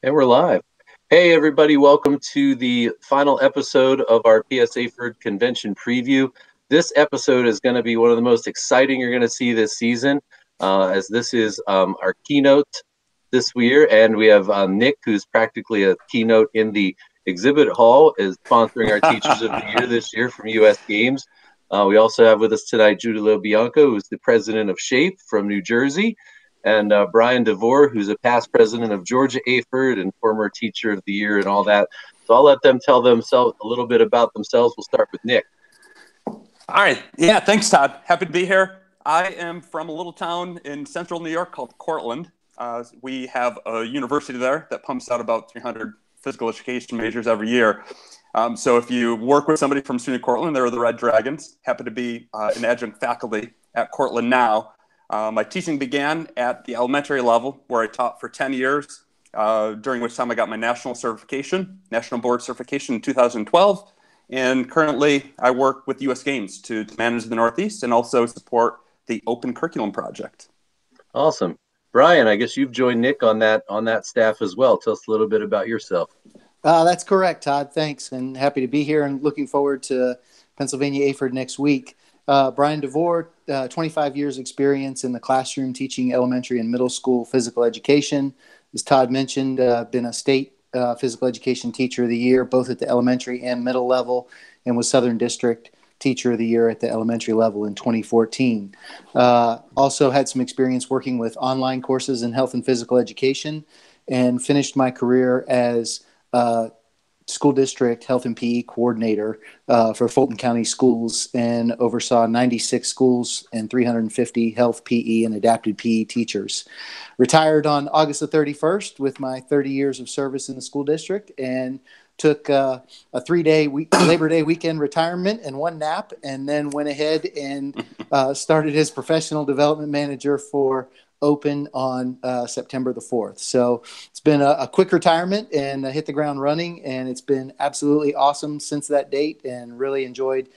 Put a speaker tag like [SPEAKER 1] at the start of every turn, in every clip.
[SPEAKER 1] And we're live. Hey, everybody, welcome to the final episode of our PSAHPERD convention preview. This episode is going to be one of the most exciting you're going to see this season, as this is our keynote this year. And we have Nick, who's practically a keynote in the exhibit hall, is sponsoring our Teachers of the Year this year from US Games. We also have with us tonight Judy Lobianco, who's the president of SHAPE from New Jersey, and Brian Devore, who's a past president of Georgia AHPERD and former Teacher of the Year and all that. So I'll let them tell themselves a little bit about themselves. We'll start with Nick.
[SPEAKER 2] All right. Yeah, thanks, Todd. Happy to be here. I am from a little town in central New York called Cortland. We have a university there that pumps out about 300 physical education majors every year. So if you work with somebody from SUNY Cortland, they're the Red Dragons. Happen to be an adjunct faculty at Cortland now. My teaching began at the elementary level, where I taught for 10 years, during which time I got my national board certification in 2012. And currently I work with US Games to manage the Northeast and also support the Open Curriculum Project.
[SPEAKER 1] Awesome. Brian, I guess you've joined Nick on that staff as well. Tell us a little bit about yourself.
[SPEAKER 3] That's correct, Todd. Thanks, and happy to be here and looking forward to Pennsylvania AHPERD next week. Brian Devore, 25 years experience in the classroom teaching elementary and middle school physical education. As Todd mentioned, been a state physical education teacher of the year, both at the elementary and middle level, and was Southern District Teacher of the Year at the elementary level in 2014. Also had some experience working with online courses in health and physical education, and finished my career as school district health and PE coordinator for Fulton County Schools, and oversaw 96 schools and 350 health PE and adapted PE teachers. Retired on August the 31st with my 30 years of service in the school district, and took a 3-day Labor Day weekend retirement and one nap, and then went ahead and started as professional development manager for Open on September the 4th. So it's been a quick retirement, and hit the ground running, and it's been absolutely awesome since that date, and really enjoyed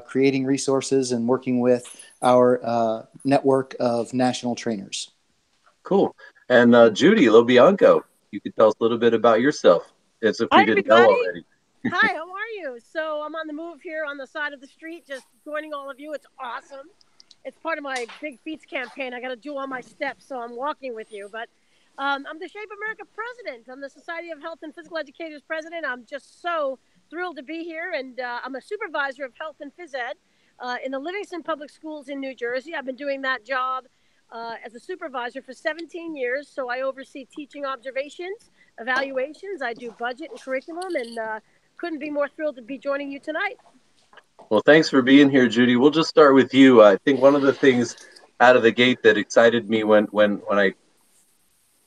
[SPEAKER 3] creating resources and working with our network of national trainers.
[SPEAKER 1] Cool. And Judy Lobianco, you could tell us a little bit about yourself, as if we didn't know already.
[SPEAKER 4] Hi, how are you? So I'm on the move here on the side of the street, just joining all of you. It's awesome. It's part of my Big Feats campaign. I got to do all my steps, so I'm walking with you. But I'm the Shape America president. I'm the Society of Health and Physical Educators president. I'm just so thrilled to be here. And I'm a supervisor of health and phys ed in the Livingston Public Schools in New Jersey. I've been doing that job as a supervisor for 17 years. So I oversee teaching observations, evaluations. I do budget and curriculum, and couldn't be more thrilled to be joining you tonight.
[SPEAKER 1] Well, thanks for being here, Judy. We'll just start with you. I think one of the things out of the gate that excited me when I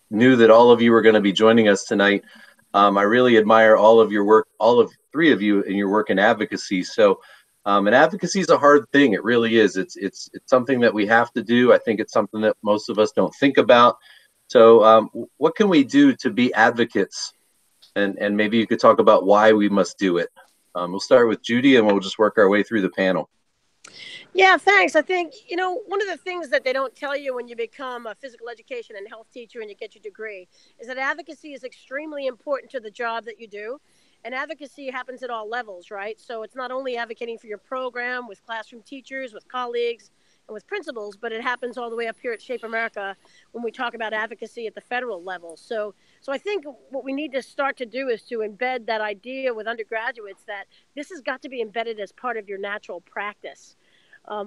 [SPEAKER 1] knew that all of you were going to be joining us tonight, I really admire all of your work, all of three of you, in your work in advocacy. So, and advocacy is a hard thing. It really is. It's something that we have to do. I think it's something that most of us don't think about. So, what can we do to be advocates? And maybe you could talk about why we must do it. We'll start with Judy, and we'll just work our way through the panel.
[SPEAKER 4] Yeah, thanks. I think, one of the things that they don't tell you when you become a physical education and health teacher and you get your degree is that advocacy is extremely important to the job that you do. And advocacy happens at all levels, right? So it's not only advocating for your program with classroom teachers, with colleagues, and with principals, but it happens all the way up here at Shape America when we talk about advocacy at the federal level. So I think what we need to start to do is to embed that idea with undergraduates that this has got to be embedded as part of your natural practice.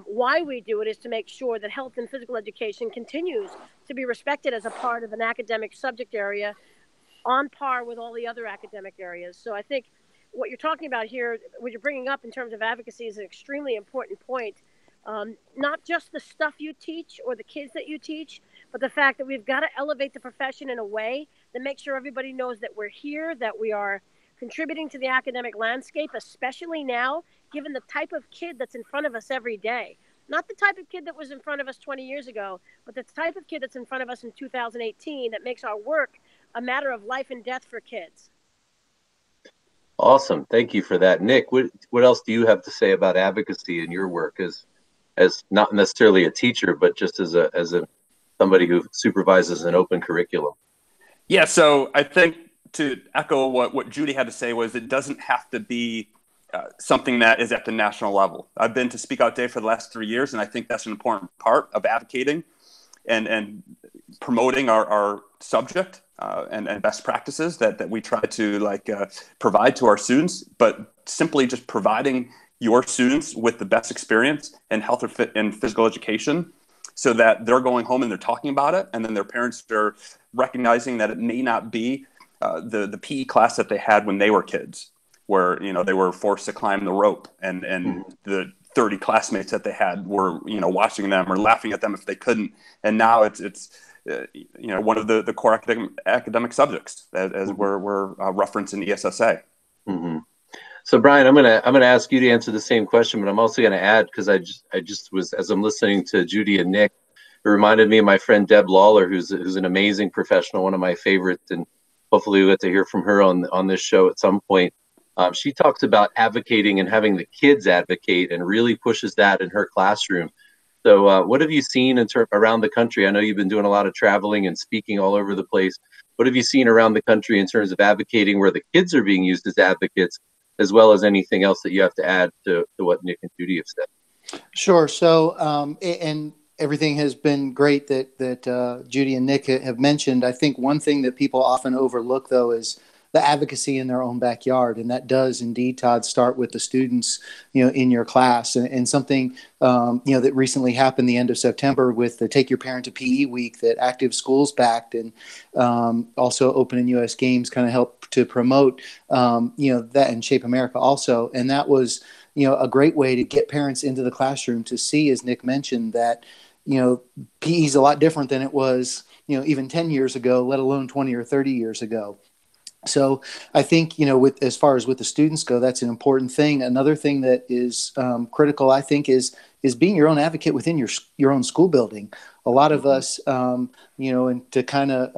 [SPEAKER 4] Why we do it is to make sure that health and physical education continues to be respected as a part of an academic subject area on par with all the other academic areas. So I think what you're talking about here, what you're bringing up in terms of advocacy, is an extremely important point. Not just the stuff you teach or the kids that you teach, but the fact that we've got to elevate the profession in a way that makes sure everybody knows that we're here, that we are contributing to the academic landscape, especially now, given the type of kid that's in front of us every day. Not the type of kid that was in front of us 20 years ago, but the type of kid that's in front of us in 2018 that makes our work a matter of life and death for kids.
[SPEAKER 1] Awesome. Thank you for that. Nick, what else do you have to say about advocacy in your work as not necessarily a teacher, but just as somebody who supervises an open curriculum?
[SPEAKER 2] Yeah, so I think to echo what Judy had to say was it doesn't have to be something that is at the national level. I've been to Speak Out Day for the last 3 years, and I think that's an important part of advocating and promoting our subject and best practices that we try to provide to our students, but simply just providing your students with the best experience in health and physical education so that they're going home and they're talking about it, and then their parents are recognizing that it may not be the PE class that they had when they were kids, where they were forced to climb the rope, and the 30 classmates that they had were watching them or laughing at them if they couldn't, and now it's one of the core academic subjects as we're referenced in ESSA.
[SPEAKER 1] Mm-hmm. So Brian, I'm gonna ask you to answer the same question, but I'm also gonna add, because I just was, as I'm listening to Judy and Nick, it reminded me of my friend Deb Lawler, who's an amazing professional, one of my favorites, and hopefully we'll get to hear from her on this show at some point. She talks about advocating and having the kids advocate, and really pushes that in her classroom. So what have you seen around the country? I know you've been doing a lot of traveling and speaking all over the place. What have you seen around the country in terms of advocating, where the kids are being used as advocates, as well as anything else that you have to add to what Nick and Judy have said?
[SPEAKER 3] Sure. So, and everything has been great that Judy and Nick have mentioned. I think one thing that people often overlook, though, is the advocacy in their own backyard. And that does indeed, Todd, start with the students, in your class. And something, that recently happened the end of September with the Take Your Parent to PE Week that Active Schools backed, and also Open and US Games kind of helped to promote, that, and Shape America also. And that was, a great way to get parents into the classroom to see, as Nick mentioned, that, PE is a lot different than it was, even 10 years ago, let alone 20 or 30 years ago. So I think, as far as with the students go, that's an important thing. Another thing that is critical, I think, is being your own advocate within your own school building. A lot of us, and to kind of,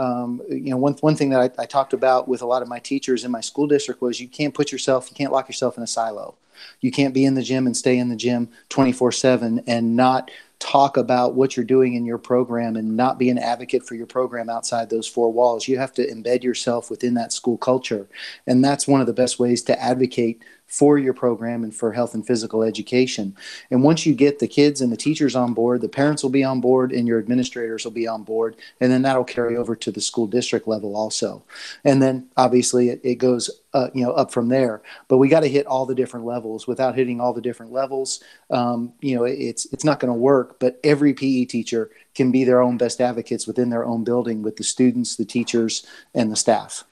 [SPEAKER 3] one thing that I talked about with a lot of my teachers in my school district was you can't lock yourself in a silo. You can't be in the gym and stay in the gym 24/7 and not talk about what you're doing in your program and not be an advocate for your program outside those four walls. You have to embed yourself within that school culture. And that's one of the best ways to advocate for your program and for health and physical education. And once you get the kids and the teachers on board, the parents will be on board and your administrators will be on board. And then that'll carry over to the school district level also. And then obviously it goes up from there. But we got to hit all the different levels. Without hitting all the different levels, it's not going to work. But every PE teacher can be their own best advocates within their own building with the students, the teachers, and the staff.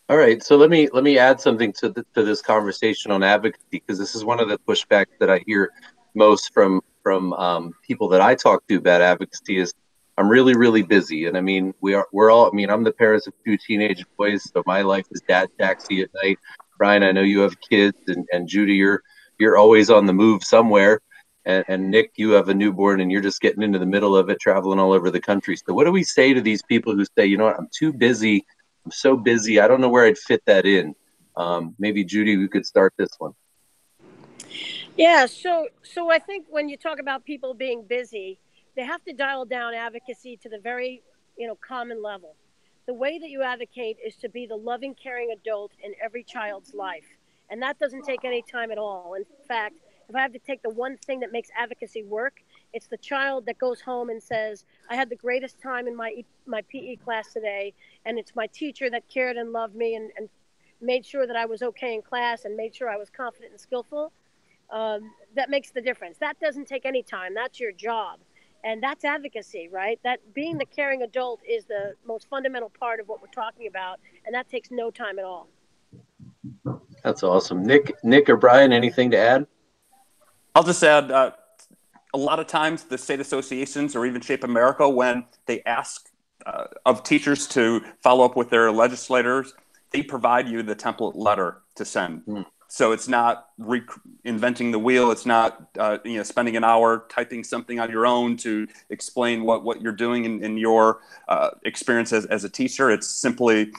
[SPEAKER 1] All right, so let me add something to this conversation on advocacy, because this is one of the pushbacks that I hear most from people that I talk to about advocacy is, I'm really, really busy. And I mean, we're all, I mean, I'm the parents of 2 teenage boys, so my life is dad taxi at night. Brian, I know you have kids, and Judy, you're always on the move somewhere. And Nick, you have a newborn and you're just getting into the middle of it, traveling all over the country. So what do we say to these people who say, I'm too busy, I'm so busy, I don't know where I'd fit that in? Maybe Judy, we could start this one.
[SPEAKER 4] Yeah, so I think when you talk about people being busy, they have to dial down advocacy to the very, common level. The way that you advocate is to be the loving, caring adult in every child's life. And that doesn't take any time at all. In fact, if I have to take the one thing that makes advocacy work, it's the child that goes home and says, I had the greatest time in my PE class today, and it's my teacher that cared and loved me and made sure that I was okay in class and made sure I was confident and skillful. That makes the difference. That doesn't take any time. That's your job. And that's advocacy, right? That being the caring adult is the most fundamental part of what we're talking about, and that takes no time at all.
[SPEAKER 1] That's awesome. Nick or Brian, anything to add?
[SPEAKER 2] I'll just add, a lot of times the state associations or even Shape America, when they ask of teachers to follow up with their legislators, they provide you the template letter to send. Mm. So it's not reinventing the wheel. It's not spending an hour typing something on your own to explain what you're doing in your experience as a teacher. It's simply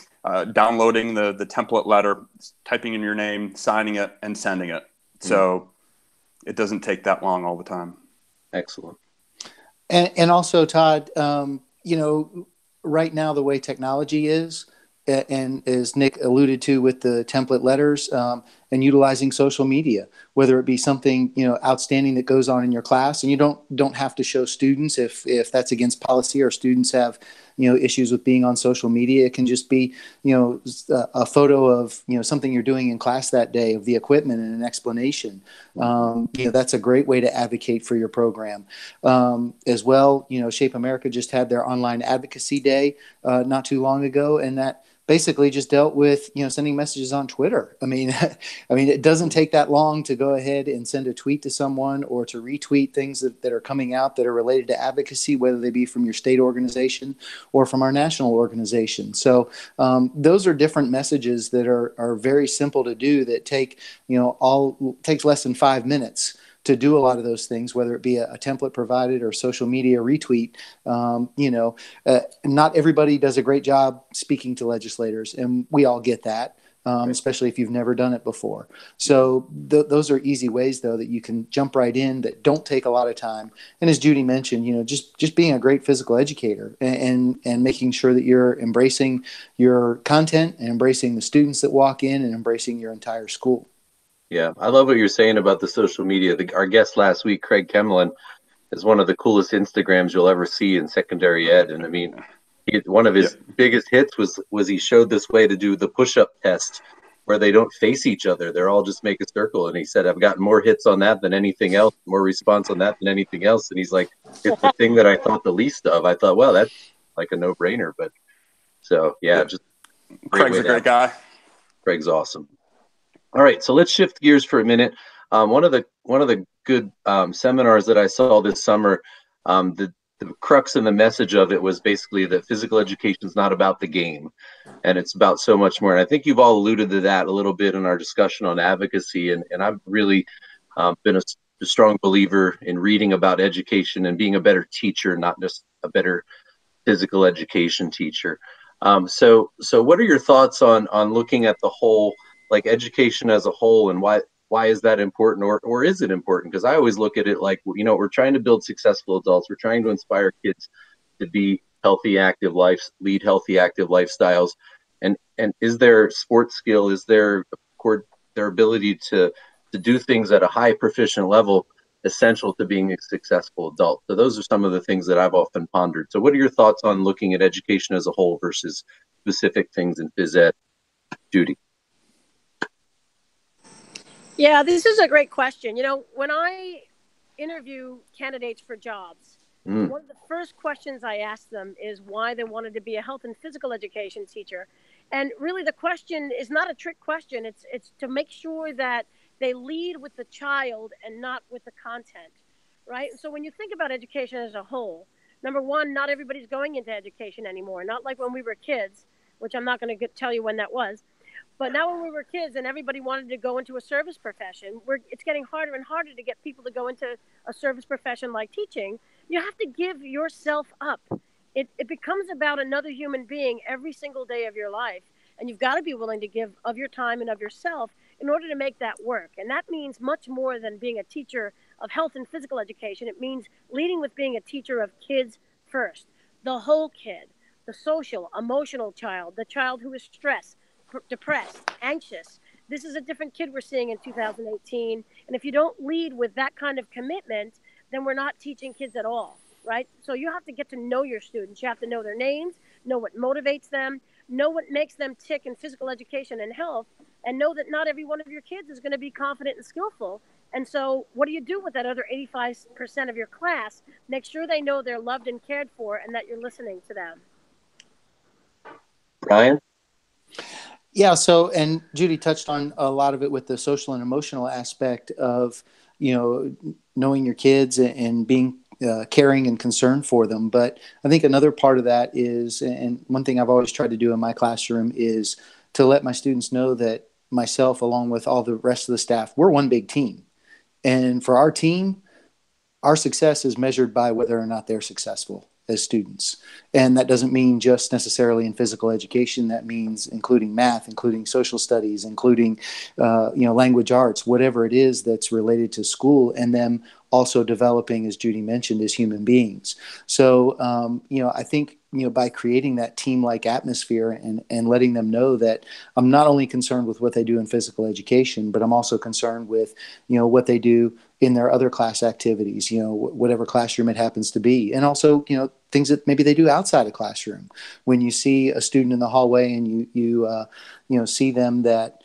[SPEAKER 2] downloading the template letter, typing in your name, signing it, and sending it. Mm. So it doesn't take that long all the time.
[SPEAKER 1] Excellent.
[SPEAKER 3] And also, Todd, right now the way technology is, and as Nick alluded to with the template letters, and utilizing social media, whether it be something outstanding that goes on in your class, and you don't have to show students if that's against policy or students have issues with being on social media. It can just be a photo of something you're doing in class that day, of the equipment and an explanation. That's a great way to advocate for your program. As well, Shape America just had their online advocacy day not too long ago, and that basically just dealt with sending messages on Twitter. I mean, it doesn't take that long to go ahead and send a tweet to someone or to retweet things that are coming out that are related to advocacy, whether they be from your state organization or from our national organization. So those are different messages that are very simple to do, that takes less than 5 minutes to do a lot of those things, whether it be a template provided or social media retweet. Not everybody does a great job speaking to legislators, and we all get that, especially if you've never done it before. So those are easy ways, though, that you can jump right in, that don't take a lot of time. And as Judy mentioned, just being a great physical educator and making sure that you're embracing your content and embracing the students that walk in and embracing your entire school.
[SPEAKER 1] Yeah, I love what you're saying about the social media. Our guest last week, Craig Kemlin, is one of the coolest Instagrams you'll ever see in secondary ed. And I mean, one of his biggest hits was he showed this way to do the push-up test where they don't face each other. They're all just make a circle. And he said, I've gotten more hits on that than anything else, more response on that than anything else. And he's like, it's the thing that I thought the least of. I thought, well, that's like a no-brainer. But so, yeah. Just
[SPEAKER 2] Craig's a great guy.
[SPEAKER 1] Craig's awesome. All right, so let's shift gears for a minute. One of the good seminars that I saw this summer, the crux and the message of it was basically that physical education is not about the game, and it's about so much more. And I think you've all alluded to that a little bit in our discussion on advocacy. And I've really been a strong believer in reading about education and being a better teacher, not just a better physical education teacher. So what are your thoughts on looking at the whole, like education as a whole, and why is that important, or is it important? Because I always look at it like, we're trying to build successful adults. We're trying to inspire kids to be healthy, active lives, lead healthy, active lifestyles. And is their sports skill, is their ability to do things at a high proficient level essential to being a successful adult? So those are some of the things that I've often pondered. So what are your thoughts on looking at education as a whole versus specific things in phys ed? Judy?
[SPEAKER 4] Yeah, this is a great question. When I interview candidates for jobs, one of the first questions I ask them is why they wanted to be a health and physical education teacher. And really the question is not a trick question. It's to make sure that they lead with the child and not with the content, right? So when you think about education as a whole, number one, not everybody's going into education anymore. Not like when we were kids, which I'm not going to tell you when that was. But now when we were kids and everybody wanted to go into a service profession, it's getting harder and harder to get people to go into a service profession like teaching. You have to give yourself up. It becomes about another human being every single day of your life. And you've got to be willing to give of your time and of yourself in order to make that work. And that means much more than being a teacher of health and physical education. It means leading with being a teacher of kids first, the whole kid, the social, emotional child, the child who is stressed, depressed, anxious. This is a different kid we're seeing in 2018. And if you don't lead with that kind of commitment, then we're not teaching kids at all, right? So you have to get to know your students. You have to know their names, know what motivates them, know what makes them tick in physical education and health, and know that not every one of your kids is going to be confident and skillful. And so what do you do with that other 85% of your class? Make sure they know they're loved and cared for and that you're listening to them.
[SPEAKER 1] Brian?
[SPEAKER 3] Yeah. So, and Judy touched on a lot of it with the social and emotional aspect of, knowing your kids and being caring and concerned for them. But I think another part of that is, and one thing I've always tried to do in my classroom is to let my students know that myself, along with all the rest of the staff, we're one big team. And for our team, our success is measured by whether or not they're successful as students. And that doesn't mean just necessarily in physical education. That means including math, including social studies, including, language arts, whatever it is that's related to school, and them also developing, as Judy mentioned, as human beings. So, I think by creating that team-like atmosphere and letting them know that I'm not only concerned with what they do in physical education, but I'm also concerned with, what they do in their other class activities, whatever classroom it happens to be. And also, things that maybe they do outside of classroom. When you see a student in the hallway and you see them that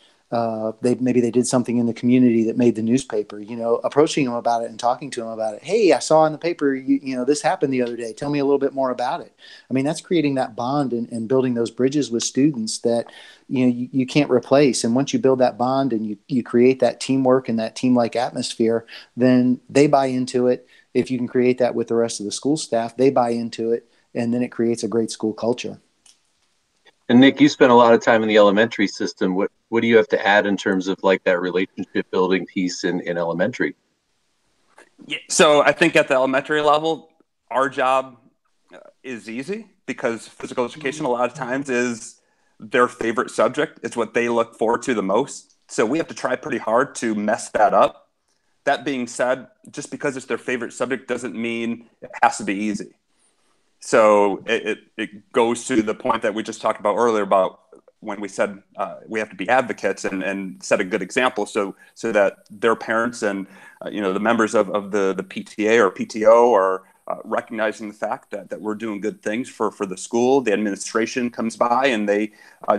[SPEAKER 3] maybe they did something in the community that made the newspaper, approaching them about it and talking to them about it. Hey, I saw in the paper, this happened the other day. Tell me a little bit more about it. I mean, that's creating that bond and building those bridges with students that, you can't replace. And once you build that bond and you create that teamwork and that team-like atmosphere, then they buy into it. If you can create that with the rest of the school staff, they buy into it. And then it creates a great school culture.
[SPEAKER 1] And Nick, you spent a lot of time in the elementary system. What do you have to add in terms of like that relationship building piece in elementary?
[SPEAKER 2] Yeah, so I think at the elementary level, our job is easy because physical education a lot of times is their favorite subject. It's what they look forward to the most. So we have to try pretty hard to mess that up. That being said, just because it's their favorite subject doesn't mean it has to be easy. So it goes to the point that we just talked about earlier about when we said we have to be advocates and set a good example so that their parents and the members of the PTA or PTO are recognizing the fact that we're doing good things for the school. The administration comes by and they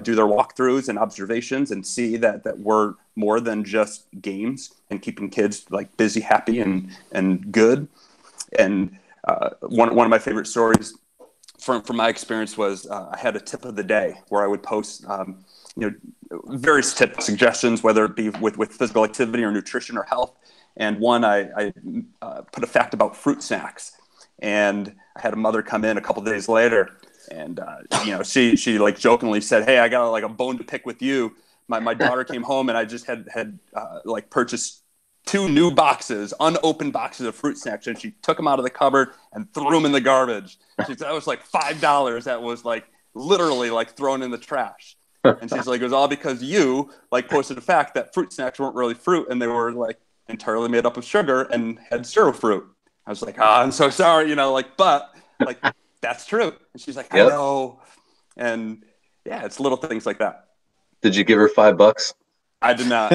[SPEAKER 2] do their walkthroughs and observations and see that we're more than just games and keeping kids like busy, happy, and good. And one of my favorite stories from my experience was I had a tip of the day where I would post various tip suggestions, whether it be with physical activity or nutrition or health. And one, I put a fact about fruit snacks. And I had a mother come in a couple days later, and she like jokingly said, "Hey, I got like a bone to pick with you. My daughter came home, and I just had like purchased 2 new boxes, unopened boxes of fruit snacks, and she took them out of the cupboard and threw them in the garbage. She said that was like $5 that was like literally like thrown in the trash." And she's like, "It was all because you like posted a fact that fruit snacks weren't really fruit and they were like entirely made up of sugar and had zero fruit." I was like, "Oh, I'm so sorry," but like that's true. And she's like, "I know." And yeah, it's little things like that.
[SPEAKER 1] Did you give her $5?
[SPEAKER 2] I did not.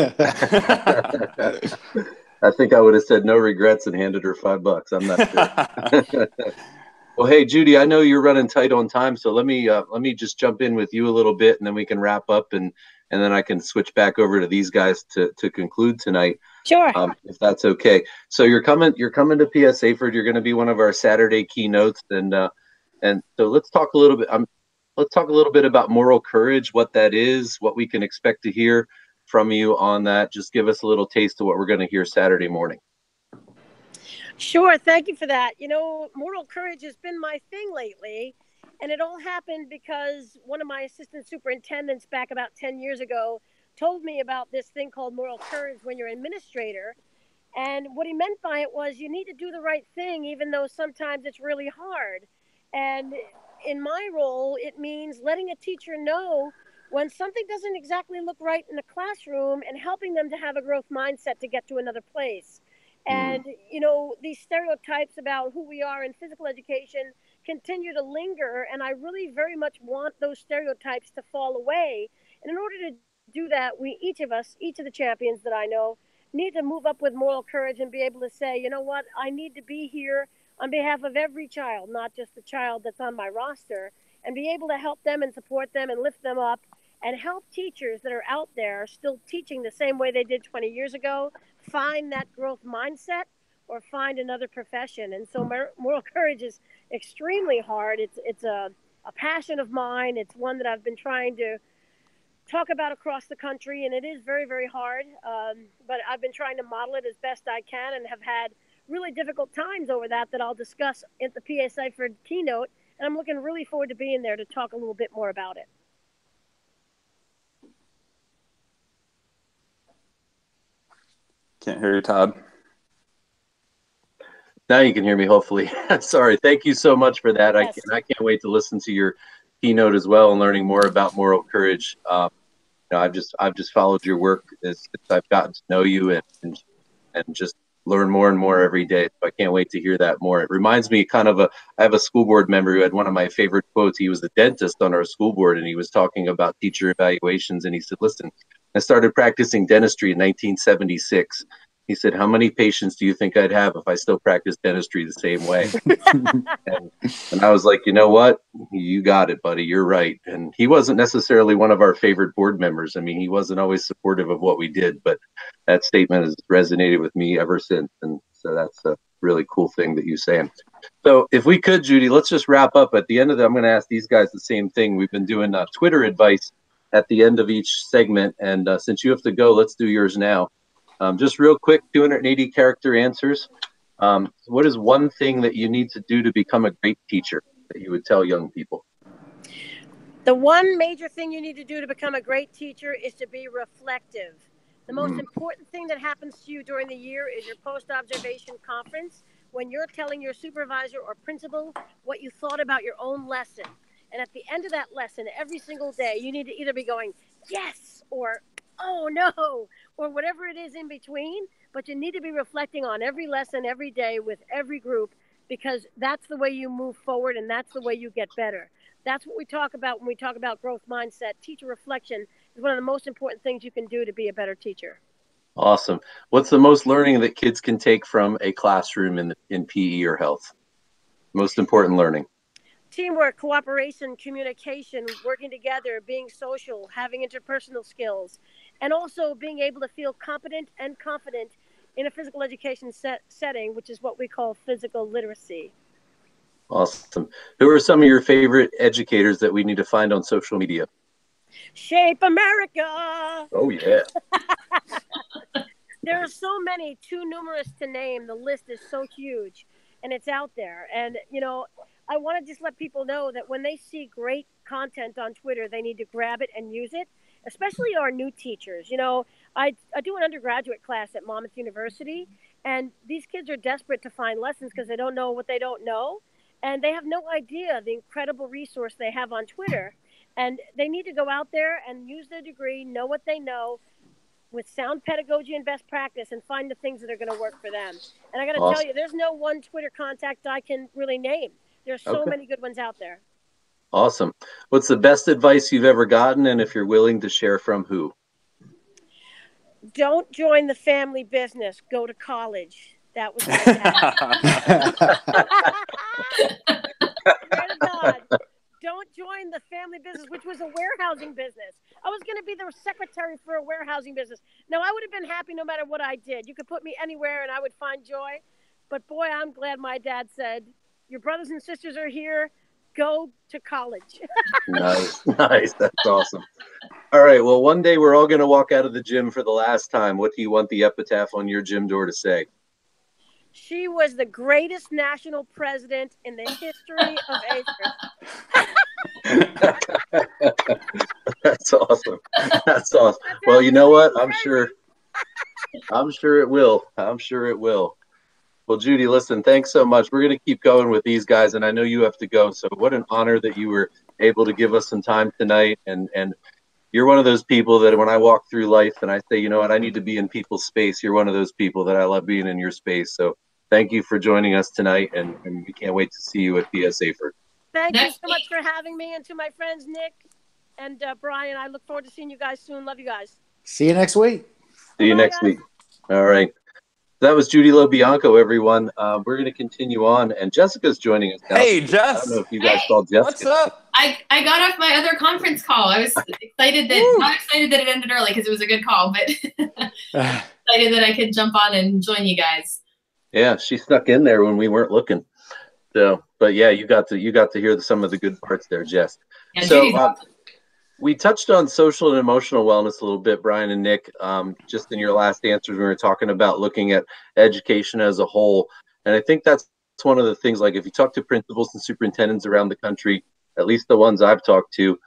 [SPEAKER 1] I think I would have said no regrets and handed her $5. I'm not sure. Well, hey, Judy, I know you're running tight on time, so let me just jump in with you a little bit, and then we can wrap up, and then I can switch back over to these guys to conclude tonight.
[SPEAKER 4] Sure.
[SPEAKER 1] If that's okay. So you're coming to PSAHPERD. You're going to be one of our Saturday keynotes, and so let's talk a little bit. Let's talk a little bit about moral courage, what that is, what we can expect to hear from you on that. Just give us a little taste of what we're going to hear Saturday morning.
[SPEAKER 4] Sure. Thank you for that. Moral courage has been my thing lately. And it all happened because one of my assistant superintendents back about 10 years ago told me about this thing called moral courage when you're an administrator. And what he meant by it was you need to do the right thing, even though sometimes it's really hard. And in my role, it means letting a teacher know when something doesn't exactly look right in the classroom and helping them to have a growth mindset to get to another place. And, these stereotypes about who we are in physical education continue to linger. And I really very much want those stereotypes to fall away. And in order to do that, each of the champions that I know, need to move up with moral courage and be able to say, you know what, I need to be here on behalf of every child, not just the child that's on my roster, and be able to help them and support them and lift them up and help teachers that are out there still teaching the same way they did 20 years ago find that growth mindset or find another profession. And so moral courage is extremely hard. It's a passion of mine. It's one that I've been trying to talk about across the country, and it is very, very hard. But I've been trying to model it as best I can and have had really difficult times over that I'll discuss at the PSAHPERD keynote. And I'm looking really forward to being there to talk a little bit more about it.
[SPEAKER 2] Can't hear you, Todd.
[SPEAKER 1] Now you can hear me, hopefully. Sorry. Thank you so much for that.
[SPEAKER 4] Yes.
[SPEAKER 1] I can't wait to listen to your keynote as well and learning more about moral courage. I've just followed your work as I've gotten to know you and just learn more and more every day. So I can't wait to hear that more. It reminds me kind of I have a school board member who had one of my favorite quotes. He was the dentist on our school board, and he was talking about teacher evaluations. And he said, listen, I started practicing dentistry in 1976. He said, how many patients do you think I'd have if I still practiced dentistry the same way? and I was like, you know what? You got it, buddy. You're right. And he wasn't necessarily one of our favorite board members. I mean, he wasn't always supportive of what we did, but that statement has resonated with me ever since. And so that's a really cool thing that you say. So if we could, Judy, let's just wrap up. At the end of I'm going to ask these guys the same thing. We've been doing Twitter advice at the end of each segment. And since you have to go, let's do yours now. Just real quick, 280 character answers. What is one thing that you need to do to become a great teacher that you would tell young people?
[SPEAKER 4] The one major thing you need to do to become a great teacher is to be reflective. The most important thing that happens to you during the year is your post-observation conference, when you're telling your supervisor or principal what you thought about your own lesson. And at the end of that lesson, every single day, you need to either be going, yes, or oh no, or whatever it is in between. But you need to be reflecting on every lesson every day with every group, because that's the way you move forward and that's the way you get better. That's what we talk about when we talk about growth mindset. Teacher reflection is one of the most important things you can do to be a better teacher.
[SPEAKER 1] Awesome. What's the most learning that kids can take from a classroom in PE or health? Most important learning?
[SPEAKER 4] Teamwork, cooperation, communication, working together, being social, having interpersonal skills, and also being able to feel competent and confident in a physical education setting, which is what we call physical literacy.
[SPEAKER 1] Awesome. Who are some of your favorite educators that we need to find on social media?
[SPEAKER 4] Shape America.
[SPEAKER 1] Oh, yeah.
[SPEAKER 4] There are so many, too numerous to name. The list is so huge, and it's out there. And, you know, I want to just let people know that when they see great content on Twitter, they need to grab it and use it, especially our new teachers. You know, I do an undergraduate class at Monmouth University, and these kids are desperate to find lessons because they don't know what they don't know. And they have no idea the incredible resource they have on Twitter. And they need to go out there and use their degree, know what they know, with sound pedagogy and best practice, and find the things that are going to work for them. And I got to tell you, there's no one Twitter contact I can really name. There's so many good ones out there.
[SPEAKER 1] Awesome. What's the best advice you've ever gotten, and if you're willing to share, from who?
[SPEAKER 4] Don't join the family business. Go to college. That was my dad. Swear to God. Don't join the family business, which was a warehousing business. I was going to be the secretary for a warehousing business. Now, I would have been happy no matter what I did. You could put me anywhere and I would find joy. But boy, I'm glad my dad said, your brothers and sisters are here. Go to college.
[SPEAKER 1] Nice. That's awesome. All right. Well, one day we're all going to walk out of the gym for the last time. What do you want the epitaph on your gym door to say?
[SPEAKER 4] She was the greatest national president in the history of AHPERD.
[SPEAKER 1] That's awesome. That's awesome. Well, you know what? I'm sure it will. I'm sure it will. Well, Judy, listen, thanks so much. We're going to keep going with these guys, and I know you have to go. So what an honor that you were able to give us some time tonight. And you're one of those people that when I walk through life and I say, you know what, I need to be in people's space, you're one of those people that I love being in your space. So thank you for joining us tonight, and we can't wait to see you at PSAHPERD.
[SPEAKER 4] Thank you so much for having me, and to my friends Nick and Brian, I look forward to seeing you guys soon. Love you guys.
[SPEAKER 3] See you next week.
[SPEAKER 1] See you next week. All right. That was Judy Lobianco, everyone. We're going to continue on, and Jessica's joining us now.
[SPEAKER 2] Hey, Jess.
[SPEAKER 1] I don't know if you guys saw Jessica.
[SPEAKER 2] What's up?
[SPEAKER 5] I got off my other conference call. I was excited that not excited that it ended early because it was a good call, but excited that I could jump on and join you guys.
[SPEAKER 1] Yeah, she snuck in there when we weren't looking. So, but yeah, you got to hear some of the good parts there, Jess.
[SPEAKER 5] Yeah,
[SPEAKER 1] so we touched on social and emotional wellness a little bit, Brian and Nick, just in your last answers. We were talking about looking at education as a whole. And I think that's one of the things, like if you talk to principals and superintendents around the country, at least the ones I've talked to,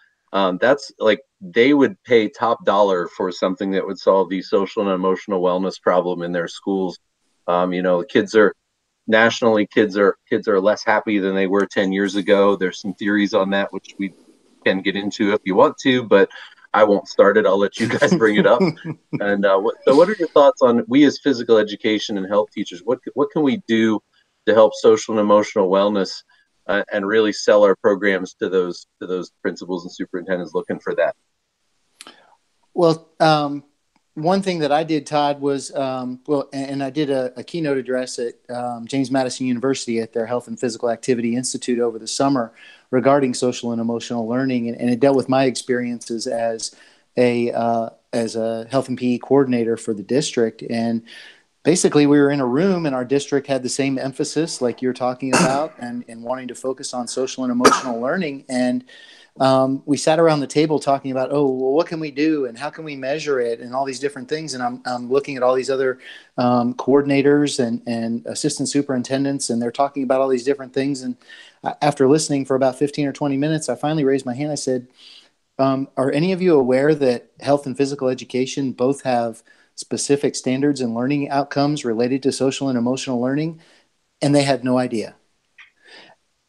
[SPEAKER 1] that's like they would pay top dollar for something that would solve the social and emotional wellness problem in their schools. You know, kids are less happy than they were 10 years ago. There's some theories on that, which we can get into if you want to, but I won't start it. I'll let you guys bring it up. And so what are your thoughts on, we as physical education and health teachers, what can we do to help social and emotional wellness and really sell our programs to those principals and superintendents looking for that?
[SPEAKER 3] Well, one thing that I did, Todd, was, and I did a keynote address at James Madison University at their Health and Physical Activity Institute over the summer regarding social and emotional learning. And it dealt with my experiences as a health and PE coordinator for the district. And basically, we were in a room and our district had the same emphasis like you're talking about and wanting to focus on social and emotional learning. And we sat around the table talking about, oh, well, what can we do and how can we measure it and all these different things. And I'm looking at all these other coordinators and assistant superintendents, and they're talking about all these different things. And after listening for about 15 or 20 minutes, I finally raised my hand. I said, are any of you aware that health and physical education both have specific standards and learning outcomes related to social and emotional learning? And they had no idea.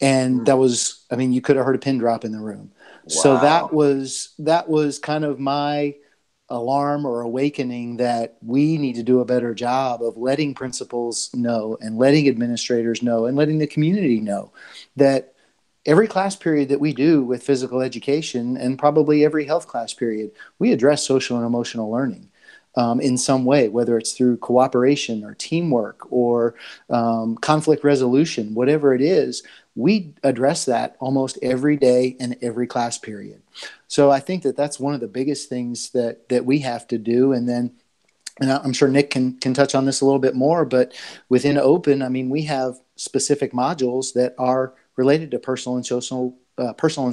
[SPEAKER 3] And that was, I mean, you could have heard a pin drop in the room. Wow. So that was kind of my alarm or awakening that we need to do a better job of letting principals know and letting administrators know and letting the community know that every class period that we do with physical education, and probably every health class period, we address social and emotional learning in some way, whether it's through cooperation or teamwork or conflict resolution, whatever it is. We address that almost every day and every class period. So I think that that's one of the biggest things that we have to do. And then, and I'm sure Nick can touch on this a little bit more, but within Open, I mean, we have specific modules that are related to personal and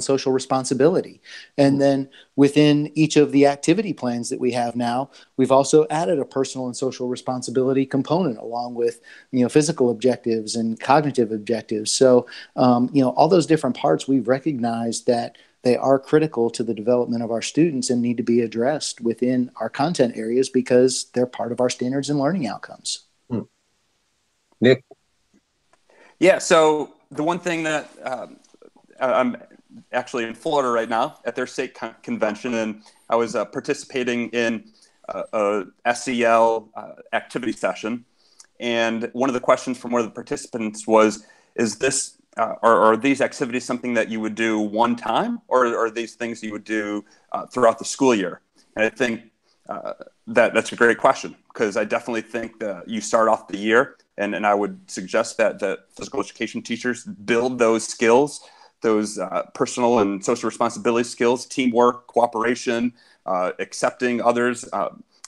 [SPEAKER 3] social responsibility. And then within each of the activity plans that we have now, we've also added a personal and social responsibility component along with, physical objectives and cognitive objectives. So, all those different parts, we've recognized that they are critical to the development of our students and need to be addressed within our content areas because they're part of our standards and learning outcomes.
[SPEAKER 1] Nick?
[SPEAKER 2] Yeah, so the one thing that I'm actually in Florida right now at their state convention, and I was participating in a SEL activity session. And one of the questions from one of the participants was, is this, are these activities something that you would do one time, or are these things you would do throughout the school year? And I think that's a great question, because I definitely think that you start off the year, and I would suggest that physical education teachers build those skills, those personal and social responsibility skills, teamwork, cooperation, accepting others,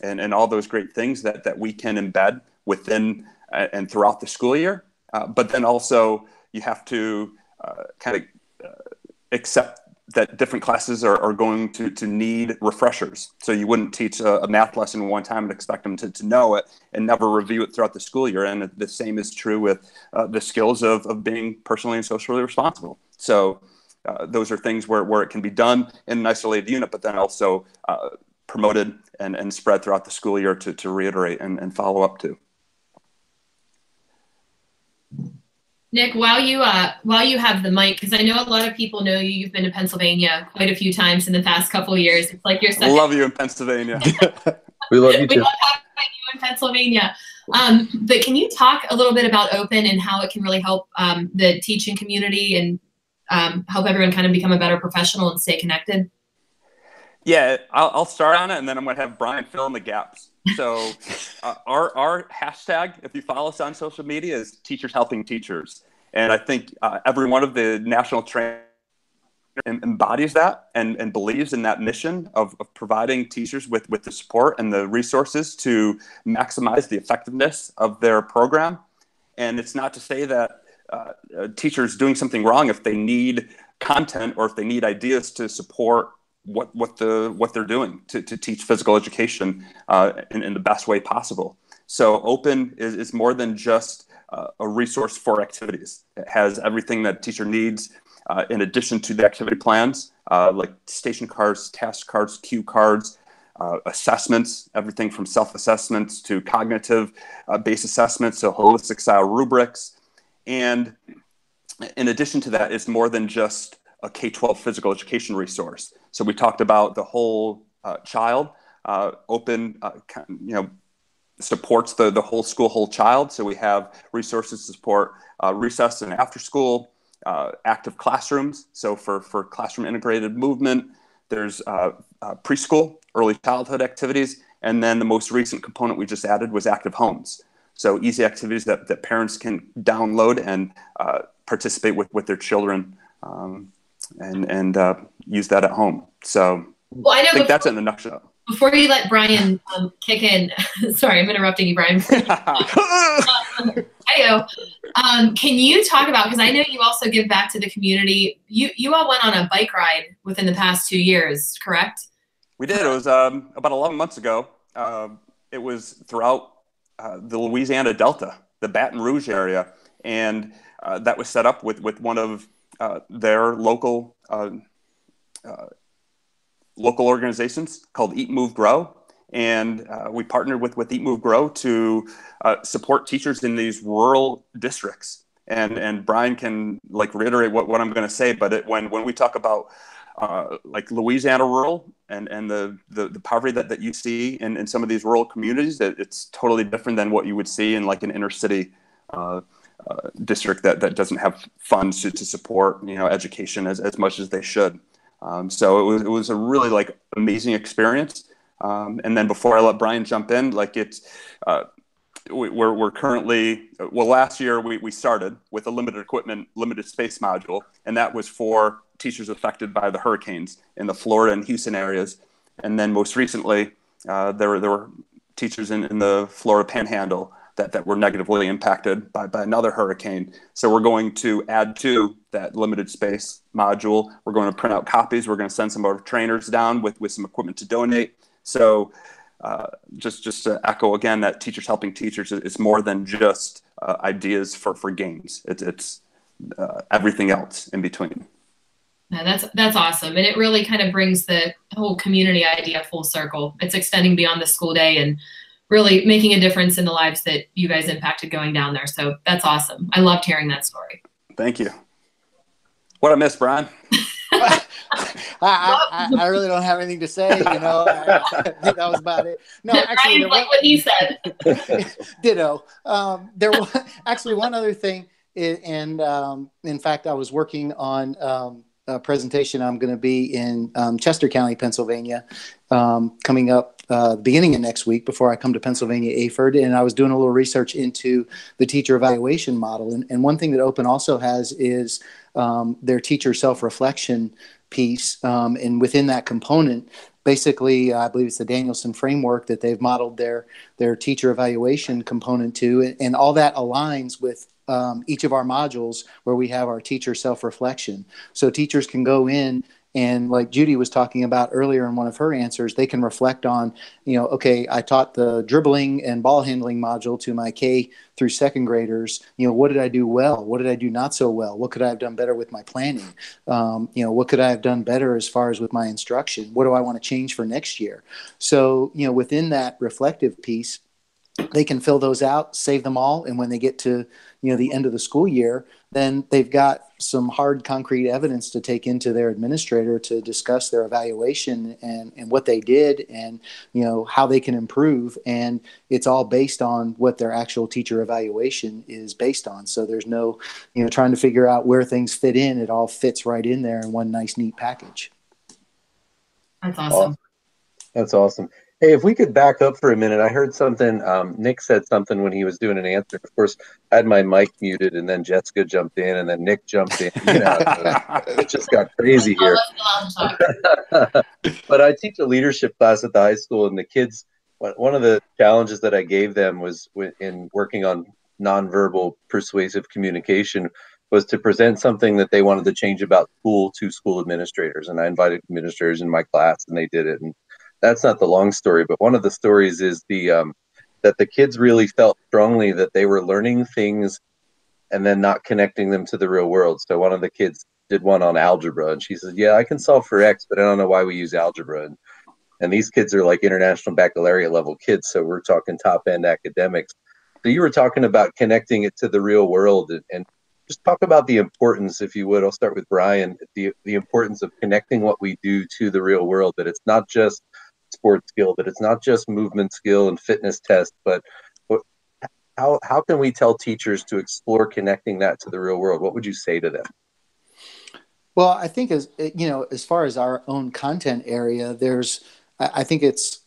[SPEAKER 2] and all those great things that we can embed within and throughout the school year. But then also you have to kind of accept that different classes are going to need refreshers. So you wouldn't teach a math lesson one time and expect them to know it and never review it throughout the school year. And the same is true with the skills of being personally and socially responsible. So those are things where it can be done in an isolated unit, but then also promoted and spread throughout the school year to reiterate and follow up to.
[SPEAKER 5] Nick, while you have the mic, because I know a lot of people know you. You've been to Pennsylvania quite a few times in the past couple of years. It's like you're.
[SPEAKER 2] I love you in Pennsylvania.
[SPEAKER 1] We love you too.
[SPEAKER 5] We love having you in Pennsylvania. But can you talk a little bit about Open and how it can really help the teaching community and help everyone kind of become a better professional and stay connected?
[SPEAKER 2] Yeah, I'll start on it, and then I'm going to have Brian fill in the gaps. So our hashtag, if you follow us on social media, is Teachers Helping Teachers. And I think every one of the national trainers embodies that and believes in that mission of providing teachers with the support and the resources to maximize the effectiveness of their program. And it's not to say that teachers doing something wrong if they need content or if they need ideas to support what they're doing to teach physical education in the best way possible. So Open is more than just a resource for activities. It has everything that a teacher needs in addition to the activity plans, like station cards, task cards, cue cards, assessments, everything from self-assessments to cognitive based assessments, so holistic style rubrics. And in addition to that, it's more than just a K-12 physical education resource. So we talked about the whole child. Open, supports the whole school, whole child. So we have resources to support recess and after school, active classrooms. So for classroom integrated movement, there's preschool, early childhood activities. And then the most recent component we just added was active homes. So easy activities that parents can download and participate with their children and use that at home. So
[SPEAKER 5] well, I
[SPEAKER 2] think that's it in a nutshell.
[SPEAKER 5] Before you let Brian kick in, sorry, I'm interrupting you, Brian. Heyo. Can you talk about, because I know you also give back to the community. You all went on a bike ride within the past 2 years, correct?
[SPEAKER 2] We did. It was about 11 months ago. It was throughout the Louisiana Delta, the Baton Rouge area. And that was set up with one of their local organizations called Eat, Move, Grow. And we partnered with Eat, Move, Grow to support teachers in these rural districts. And Brian can reiterate what I'm going to say, but when we talk about Louisiana rural and the poverty that you see in some of these rural communities, it's totally different than what you would see in an inner city district that doesn't have funds to support education as much as they should. So it was a really amazing experience. And then before I let Brian jump in, we're currently, last year we started with a limited equipment, limited space module, and that was for teachers affected by the hurricanes in the Florida and Houston areas. And then most recently, there were teachers in the Florida Panhandle that were negatively impacted by another hurricane. So we're going to add to that limited space module. We're going to print out copies. We're going to send some of our trainers down with some equipment to donate. So just to echo again, that Teachers Helping Teachers is more than just ideas for games. It's everything else in between.
[SPEAKER 5] Yeah, that's awesome. And it really kind of brings the whole community idea full circle. It's extending beyond the school day and really making a difference in the lives that you guys impacted going down there. So that's awesome. I loved hearing that story.
[SPEAKER 2] Thank you. What I missed, Brian?
[SPEAKER 3] I really don't have anything to say. I think that was about it. No, actually,
[SPEAKER 5] Brian, what he said.
[SPEAKER 3] Ditto. There was actually one other thing, and in fact, I was working on a presentation. I'm going to be in Chester County, Pennsylvania, coming up the beginning of next week before I come to Pennsylvania AHPERD, and I was doing a little research into the teacher evaluation model. And one thing that Open also has is their teacher self-reflection piece. And within that component, basically, I believe it's the Danielson framework that they've modeled their teacher evaluation component to. And all that aligns with each of our modules where we have our teacher self-reflection. So teachers can go in and, like Judy was talking about earlier in one of her answers, they can reflect on, okay, I taught the dribbling and ball handling module to my K through second graders. What did I do well? What did I do not so well? What could I have done better with my planning? What could I have done better as far as with my instruction? What do I want to change for next year? So, within that reflective piece, they can fill those out, save them all. And when they get to, the end of the school year, then they've got some hard concrete evidence to take into their administrator to discuss their evaluation and what they did and, how they can improve. And it's all based on what their actual teacher evaluation is based on. So there's no, trying to figure out where things fit in. It all fits right in there in one nice, neat package.
[SPEAKER 5] That's awesome.
[SPEAKER 1] That's awesome. Hey, if we could back up for a minute, I heard something. Nick said something when he was doing an answer. Of course, I had my mic muted, and then Jessica jumped in, and then Nick jumped in. It just got crazy here. But I teach a leadership class at the high school, and the kids, one of the challenges that I gave them was in working on nonverbal persuasive communication was to present something that they wanted to change about school to school administrators. And I invited administrators in my class, and they did it. And that's not the long story, but one of the stories is that the kids really felt strongly that they were learning things and then not connecting them to the real world. So one of the kids did one on algebra, and she says, yeah, I can solve for X, but I don't know why we use algebra. And these kids are like international baccalaureate level kids, so we're talking top end academics. So you were talking about connecting it to the real world, and just talk about the importance, if you would. I'll start with Brian, the importance of connecting what we do to the real world, that it's not just sports skill, that it's not just movement skill and fitness test, but how can we tell teachers to explore connecting that to the real world? What would you say to them?
[SPEAKER 3] Well, I think as far as our own content area, I think it's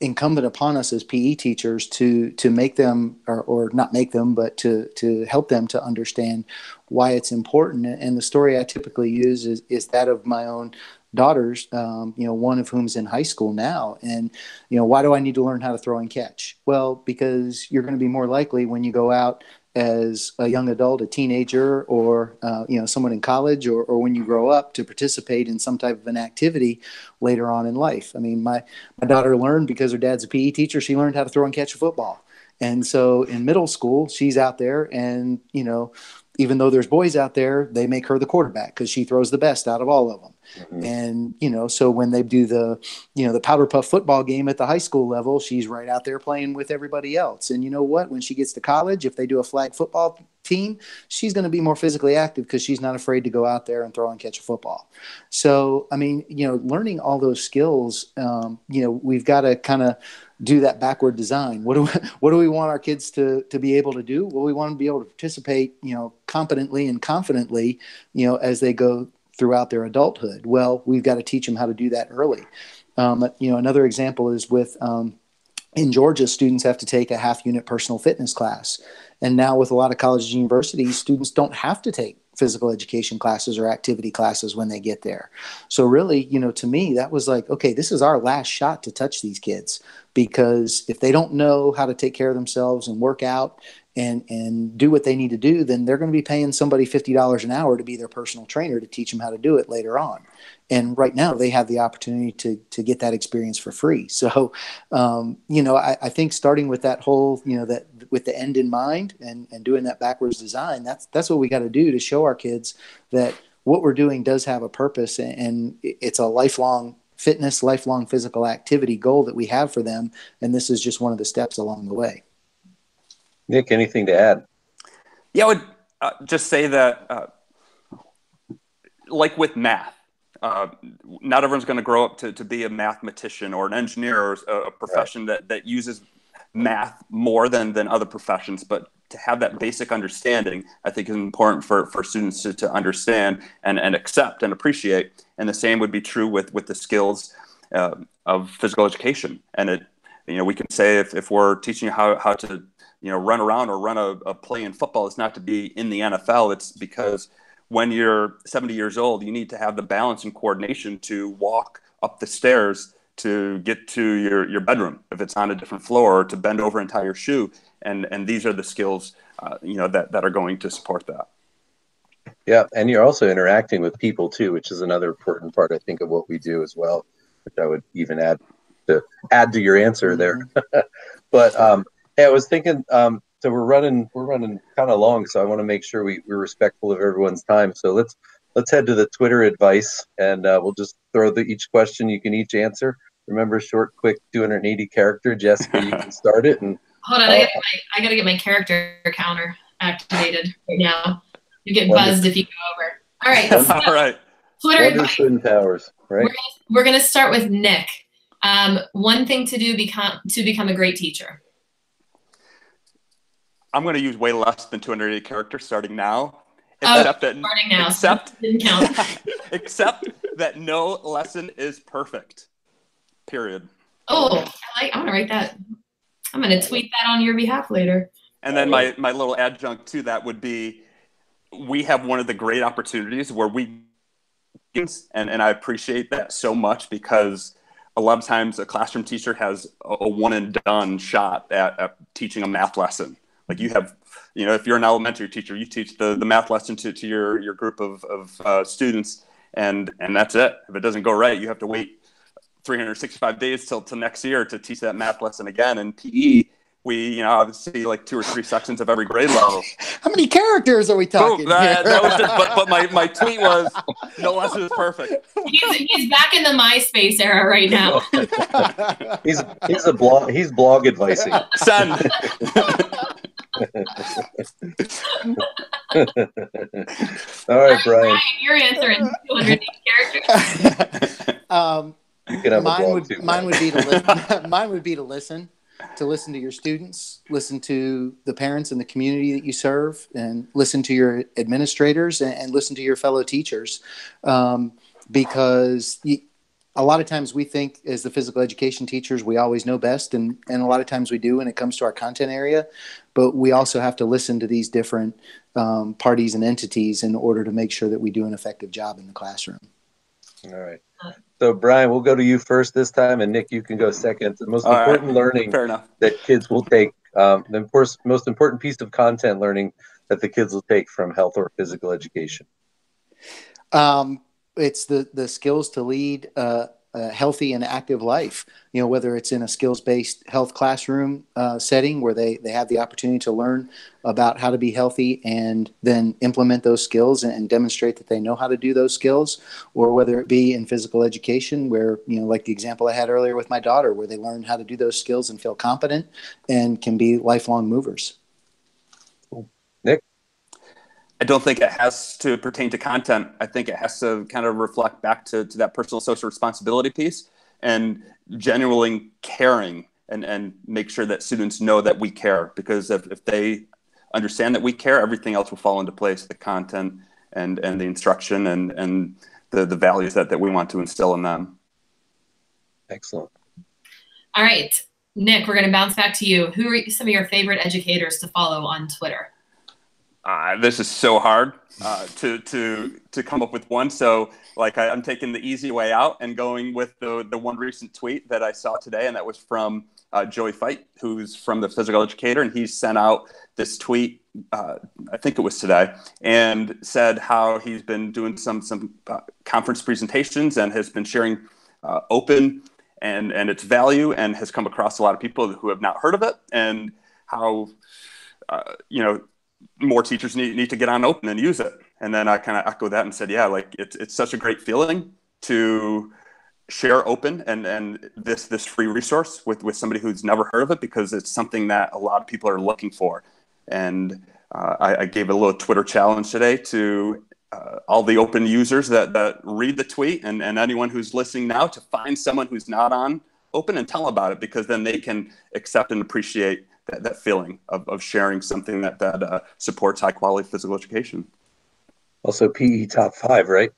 [SPEAKER 3] incumbent upon us as PE teachers to make them, or not make them, but to help them to understand why it's important. And the story I typically use is that of my own daughters, one of whom's in high school now. And, why do I need to learn how to throw and catch? Well, because you're going to be more likely when you go out as a young adult, a teenager, or someone in college, or when you grow up, to participate in some type of an activity later on in life. I mean, my daughter learned, because her dad's a PE teacher, she learned how to throw and catch a football. And so in middle school, she's out there, and even though there's boys out there, they make her the quarterback because she throws the best out of all of them. Mm-hmm. And, so when they do the powder puff football game at the high school level, she's right out there playing with everybody else. And you know what? When she gets to college, if they do a flag football team, she's going to be more physically active because she's not afraid to go out there and throw and catch a football. So, I mean, learning all those skills, we've got to kind of do that backward design. What do we want our kids to be able to do? Well, we want them to be able to participate, competently and confidently, as they go throughout their adulthood. Well, we've got to teach them how to do that early. Another example is in Georgia, students have to take a half-unit personal fitness class. And now with a lot of colleges and universities, students don't have to take physical education classes or activity classes when they get there. So really, to me, that was like, okay, this is our last shot to touch these kids, because if they don't know how to take care of themselves and work out and do what they need to do, then they're going to be paying somebody $50 an hour to be their personal trainer to teach them how to do it later on. And right now they have the opportunity to get that experience for free. So, I think starting with that whole, that with the end in mind and doing that backwards design, that's what we got to do to show our kids that what we're doing does have a purpose, and it's a lifelong fitness, lifelong physical activity goal that we have for them. And this is just one of the steps along the way.
[SPEAKER 1] Nick, anything to add?
[SPEAKER 2] Yeah, I would just say that, like with math, not everyone's going to grow up to be a mathematician or an engineer or a profession that uses math more than other professions, but to have that basic understanding, I think, is important for students to understand and accept and appreciate. And the same would be true with the skills of physical education. And we can say if we're teaching how to run around or run a play in football, it's not to be in the NFL. It's because when you're 70 years old, you need to have the balance and coordination to walk up the stairs to get to your bedroom if it's on a different floor, or to bend over and tie your shoe. And these are the skills, that are going to support that.
[SPEAKER 1] Yeah, and you're also interacting with people too, which is another important part, I think, of what we do as well, which I would even add to your answer there. But hey, I was thinking, so we're running kind of long, so I want to make sure we're respectful of everyone's time. So let's head to the Twitter advice, and we'll just throw each question you can each answer. Remember, short, quick, 280 character. Jessica, you can start it. And
[SPEAKER 5] hold on, I gotta get my character counter activated right now. You get buzzed if you go over. All right. So
[SPEAKER 2] all right.
[SPEAKER 5] Twitter advice.
[SPEAKER 1] Powers, right?
[SPEAKER 5] We're gonna start with Nick. One thing to do to become a great teacher.
[SPEAKER 2] I'm going to use way less than 280 characters starting now.
[SPEAKER 5] Except
[SPEAKER 2] that no lesson is perfect. Period.
[SPEAKER 5] Oh, I'm going to write that. I'm going to tweet that on your behalf later.
[SPEAKER 2] And then my little adjunct to that would be, we have one of the great opportunities where and I appreciate that so much, because a lot of times a classroom teacher has a one and done shot at teaching a math lesson. Like you have, if you're an elementary teacher, you teach the math lesson to your group of students, and that's it. If it doesn't go right, you have to wait 365 days till next year to teach that math lesson again. In PE, we obviously like 2 or 3 sections of every grade level.
[SPEAKER 3] How many characters are we talking?
[SPEAKER 2] That was just, but my tweet was, no lesson is perfect.
[SPEAKER 5] He's back in the MySpace era right now.
[SPEAKER 1] He's blog advising.
[SPEAKER 2] Send.
[SPEAKER 1] All right, Brian.
[SPEAKER 5] You're answering 200 characters.
[SPEAKER 1] You can have a blog too.
[SPEAKER 3] Mine would be to listen. Mine would be to listen to your students, listen to the parents and the community that you serve, and listen to your administrators and listen to your fellow teachers, because a lot of times we think as the physical education teachers, we always know best. And a lot of times we do when it comes to our content area, but we also have to listen to these different parties and entities in order to make sure that we do an effective job in the classroom.
[SPEAKER 1] All right. So Brian, we'll go to you first this time, and Nick, you can go second. The most important learning that kids will take, the most important piece of content learning that the kids will take from health or physical education.
[SPEAKER 3] It's the skills to lead a healthy and active life, whether it's in a skills-based health classroom setting where they have the opportunity to learn about how to be healthy and then implement those skills and demonstrate that they know how to do those skills, or whether it be in physical education where, like the example I had earlier with my daughter, where they learn how to do those skills and feel competent and can be lifelong movers.
[SPEAKER 1] Cool. Nick?
[SPEAKER 2] I don't think it has to pertain to content. I think it has to kind of reflect back to that personal social responsibility piece and genuinely caring and make sure that students know that we care, because if they understand that we care, everything else will fall into place, the content and the instruction and the values that we want to instill in them.
[SPEAKER 1] Excellent.
[SPEAKER 5] All right, Nick, we're going to bounce back to you. Who are some of your favorite educators to follow on Twitter?
[SPEAKER 2] This is so hard to come up with one. So I'm taking the easy way out and going with the one recent tweet that I saw today, and that was from Joey Fite, who's from the Physical Educator, and he sent out this tweet, I think it was today, and said how he's been doing some conference presentations and has been sharing open and its value, and has come across a lot of people who have not heard of it, and how more teachers need to get on open and use it. And then I kind of echo that and said, yeah, it's such a great feeling to share open and this free resource with somebody who's never heard of it, because it's something that a lot of people are looking for. And I gave a little Twitter challenge today to all the open users that read the tweet and anyone who's listening now to find someone who's not on open and tell about it, because then they can accept and appreciate that feeling of sharing something that supports high quality physical education.
[SPEAKER 1] Also PE top 5, right?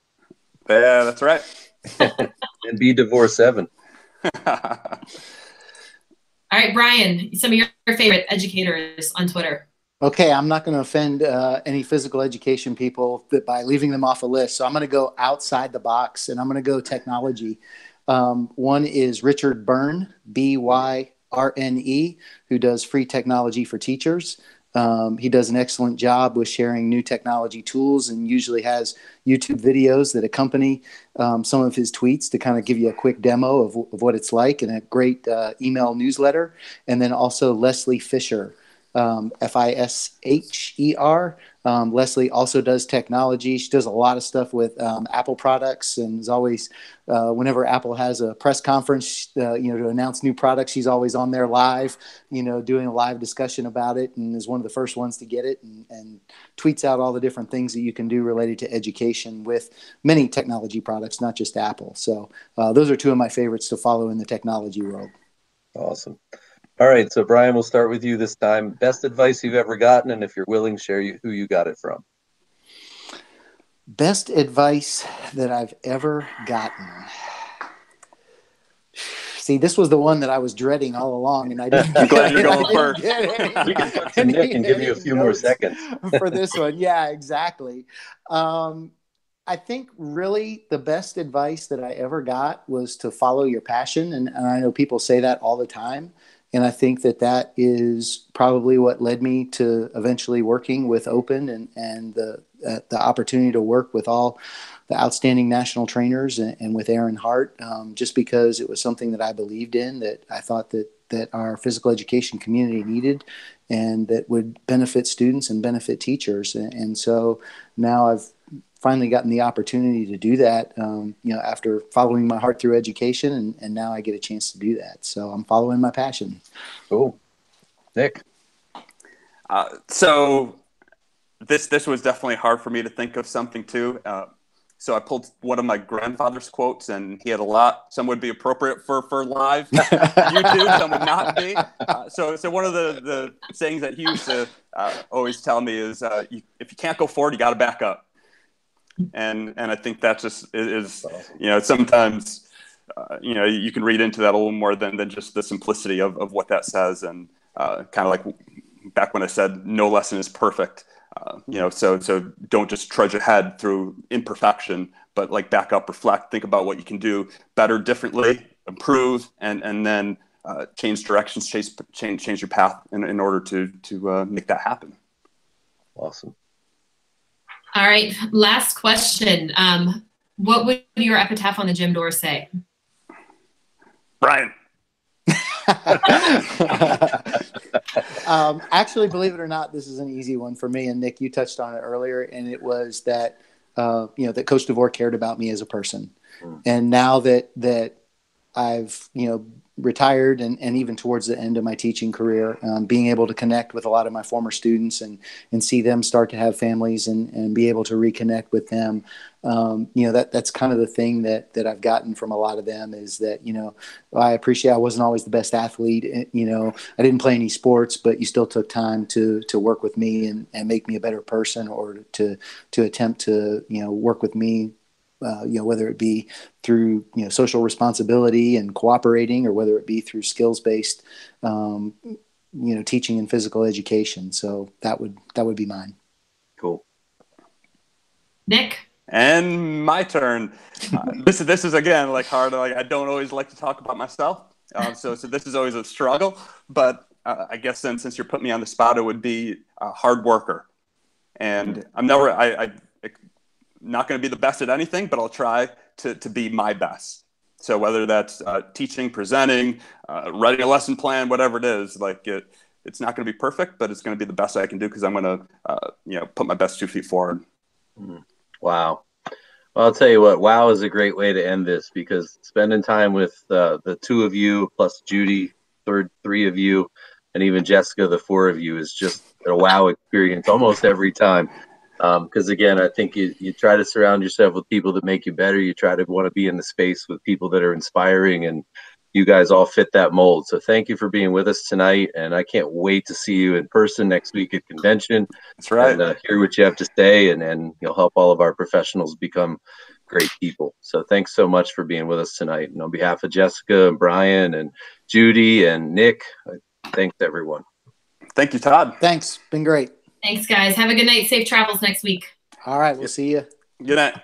[SPEAKER 2] Yeah, that's right.
[SPEAKER 1] And be Devore 7.
[SPEAKER 5] All right, Brian, some of your favorite educators on Twitter.
[SPEAKER 3] Okay, I'm not going to offend any physical education people by leaving them off a list. So I'm going to go outside the box, and I'm going to go technology. One is Richard Byrne, BYRNE, who does free technology for teachers. He does an excellent job with sharing new technology tools and usually has YouTube videos that accompany some of his tweets to kind of give you a quick demo of what it's like, and a great email newsletter. And then also Leslie Fisher, Fisher. Leslie also does technology. She does a lot of stuff with Apple products, and is always, whenever Apple has a press conference, to announce new products, she's always on there live, doing a live discussion about it, and is one of the first ones to get it, and tweets out all the different things that you can do related to education with many technology products, not just Apple. So those are two of my favorites to follow in the technology world.
[SPEAKER 1] Awesome. All right, so Brian, we'll start with you this time. Best advice you've ever gotten, and if you're willing, share who you got it from.
[SPEAKER 3] Best advice that I've ever gotten. See, this was the one that I was dreading all along, and I didn't.
[SPEAKER 2] I'm glad you're going first.
[SPEAKER 1] We can talk to Nick and give you a few more seconds
[SPEAKER 3] for this one. Yeah, exactly. I think really the best advice that I ever got was to follow your passion, and I know people say that all the time. And I think that is probably what led me to eventually working with Open and the opportunity to work with all the outstanding national trainers and with Aaron Hart, just because it was something that I believed in, that I thought that our physical education community needed, and that would benefit students and benefit teachers. And so now I've finally gotten the opportunity to do that, after following my heart through education, and now I get a chance to do that. So I'm following my passion.
[SPEAKER 1] Cool. Nick?
[SPEAKER 2] So this was definitely hard for me to think of something too. So I pulled one of my grandfather's quotes, and he had a lot. Some would be appropriate for live YouTube, some would not be. So one of the sayings that he used to always tell me is, if you can't go forward, you got to back up. And I think that just is, sometimes, you can read into that a little more than just the simplicity of what that says. And kind of like back when I said no lesson is perfect. So don't just trudge ahead through imperfection, but like back up, reflect, think about what you can do better, differently, improve, and then change directions, change your path in order to make that happen.
[SPEAKER 1] Awesome.
[SPEAKER 5] All right, last question. What would your epitaph on the gym door say?
[SPEAKER 2] Brian.
[SPEAKER 3] Actually, believe it or not, this is an easy one for me. And Nick, you touched on it earlier, and it was that that Coach Devore cared about me as a person. And now that I've retired and even towards the end of my teaching career, being able to connect with a lot of my former students and see them start to have families and be able to reconnect with them. That's kind of the thing that I've gotten from a lot of them is that, I appreciate I wasn't always the best athlete. I didn't play any sports, but you still took time to work with me and make me a better person, or to attempt to, work with me, whether it be through, social responsibility and cooperating, or whether it be through skills-based, teaching and physical education. So that would be mine.
[SPEAKER 1] Cool.
[SPEAKER 5] Nick?
[SPEAKER 2] And my turn. This is again, like hard. Like I don't always like to talk about myself. So this is always a struggle, but I guess since you're putting me on the spot, it would be a hard worker. And I'm not going to be the best at anything, but I'll try to be my best. So whether that's teaching, presenting, writing a lesson plan, whatever it is, like it's not going to be perfect, but it's going to be the best I can do because I'm going to, put my best 2 feet forward.
[SPEAKER 1] Wow. Well, I'll tell you what, wow is a great way to end this, because spending time with the two of you plus Judy, three of you, and even Jessica, the four of you, is just a wow experience almost every time. Because again, I think you try to surround yourself with people that make you better. You try to want to be in the space with people that are inspiring, and you guys all fit that mold. So thank you for being with us tonight, and I can't wait to see you in person next week at convention.
[SPEAKER 2] That's right.
[SPEAKER 1] And hear what you have to say, and you'll help all of our professionals become great people. So thanks so much for being with us tonight. And on behalf of Jessica and Brian and Judy and Nick, thanks everyone.
[SPEAKER 2] Thank you, Todd.
[SPEAKER 3] Thanks. Been great.
[SPEAKER 5] Thanks, guys. Have a good night. Safe travels next week.
[SPEAKER 3] All right. We'll see you.
[SPEAKER 2] Good night.